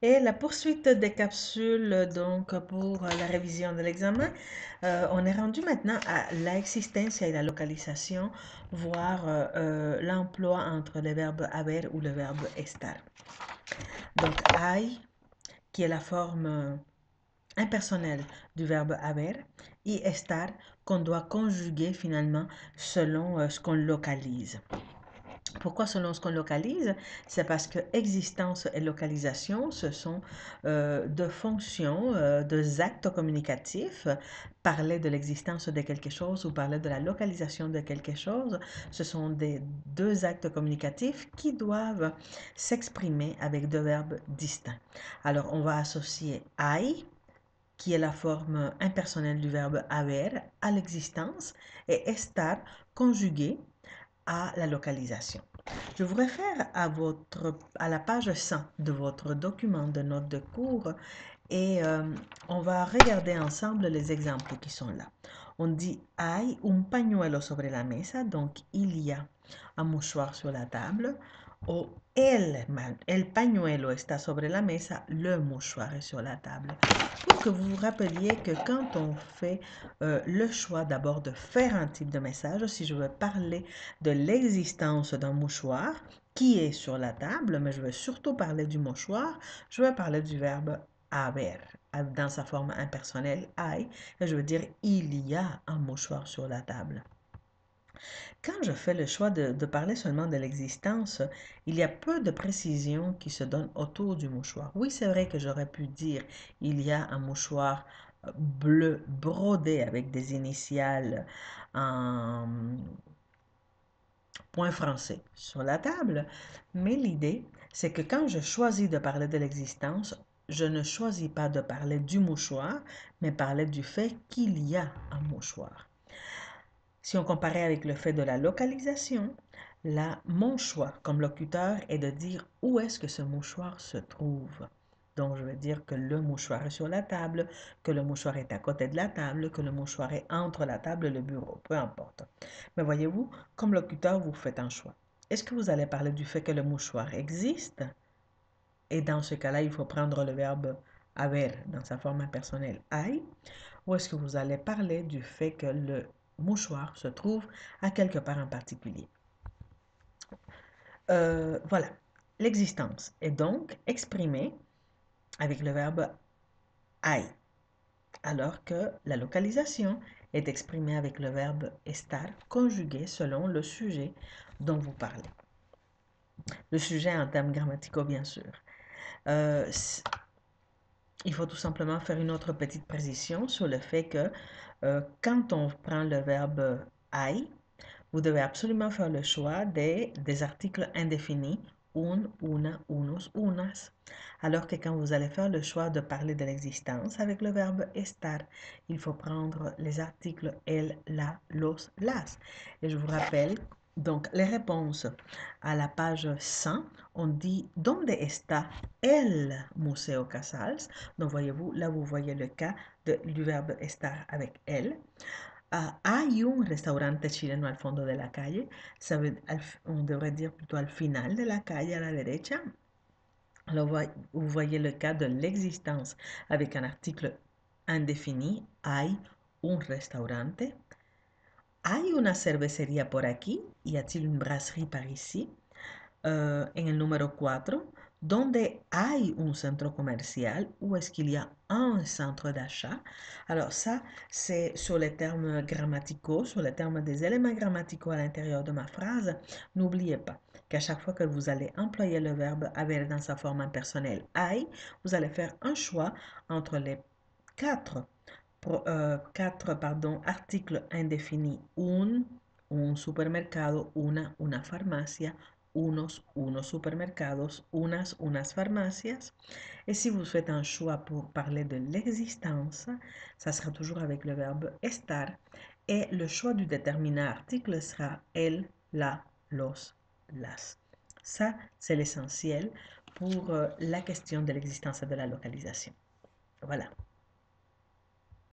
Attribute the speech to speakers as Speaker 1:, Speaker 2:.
Speaker 1: Et la poursuite des capsules, donc pour la révision de l'examen, on est rendu maintenant à la existencia et la localisation, voire l'emploi entre le verbe haber ou le verbe estar. Donc, hay, qui est la forme impersonnelle du verbe haber, et estar, qu'on doit conjuguer finalement selon ce qu'on localise. Pourquoi selon ce qu'on localise? C'est parce que existence et localisation, ce sont deux fonctions, deux actes communicatifs. Parler de l'existence de quelque chose ou parler de la localisation de quelque chose, ce sont des deux actes communicatifs qui doivent s'exprimer avec deux verbes distincts. Alors, on va associer hay, qui est la forme impersonnelle du verbe haber, à l'existence, et estar, conjugué à la localisation. Je vous réfère à la page 100 de votre document de notes de cours et on va regarder ensemble les exemples qui sont là. On dit hay un pañuelo sobre la mesa, donc il y a un mouchoir sur la table. Ou el pañuelo está sobre la mesa, le mouchoir est sur la table. Pour que vous vous rappeliez que quand on fait le choix d'abord de faire un type de message, si je veux parler de l'existence d'un mouchoir qui est sur la table, mais je veux surtout parler du mouchoir, je vais parler du verbe haber dans sa forme impersonnelle, hay, et je veux dire il y a un mouchoir sur la table. Quand je fais le choix de parler seulement de l'existence, il y a peu de précisions qui se donnent autour du mouchoir. Oui, c'est vrai que j'aurais pu dire il y a un mouchoir bleu brodé avec des initiales en point français sur la table, mais l'idée, c'est que quand je choisis de parler de l'existence, je ne choisis pas de parler du mouchoir, mais parler du fait qu'il y a un mouchoir. Si on comparait avec le fait de la localisation, là, mon choix comme locuteur est de dire où est-ce que ce mouchoir se trouve. Donc, je vais dire que le mouchoir est sur la table, que le mouchoir est à côté de la table, que le mouchoir est entre la table et le bureau, peu importe. Mais voyez-vous, comme locuteur, vous faites un choix. Est-ce que vous allez parler du fait que le mouchoir existe? Et dans ce cas-là, il faut prendre le verbe haber dans sa forme impersonnelle hay. Ou est-ce que vous allez parler du fait que le mouchoir se trouve à quelque part en particulier? Voilà. L'existence est donc exprimée avec le verbe hay, alors que la localisation est exprimée avec le verbe estar, conjugué selon le sujet dont vous parlez. Le sujet en termes grammaticaux, bien sûr. Il faut tout simplement faire une autre petite précision sur le fait que quand on prend le verbe hay, vous devez absolument faire le choix des articles indéfinis, un, una, unos, unas. Alors que quand vous allez faire le choix de parler de l'existence avec le verbe estar, il faut prendre les articles el, la, los, las. Et je vous rappelle, donc les réponses à la page 100, on dit ¿Dónde está el Museo Casals? Donc voyez-vous, là vous voyez le cas du verbe estar avec el. Hay un restaurante chileno al fondo de la calle. On devrait dire plutôt al final de la calle à la derecha. Alors, vous voyez le cas de l'existence avec un article indéfini. Hay un restaurante. Hay una cervecería por aquí. Y a-t-il une brasserie par ici? En el número 4, donde hay un centro comercial ou est-ce qu'il y a un centre d'achat? Alors ça, c'est sur les termes grammaticaux, sur les termes des éléments grammaticaux à l'intérieur de ma phrase. N'oubliez pas qu'à chaque fois que vous allez employer le verbe haber dans sa forme impersonnelle hay, vous allez faire un choix entre les quatre, articles indéfinis un supermercado, una farmacia, unos supermercados, unas farmacias. Et si vous faites un choix pour parler de l'existence, ça sera toujours avec le verbe estar. Et le choix du déterminant article sera el, la, los, las. Ça, c'est l'essentiel pour la question de l'existence et de la localisation. Voilà.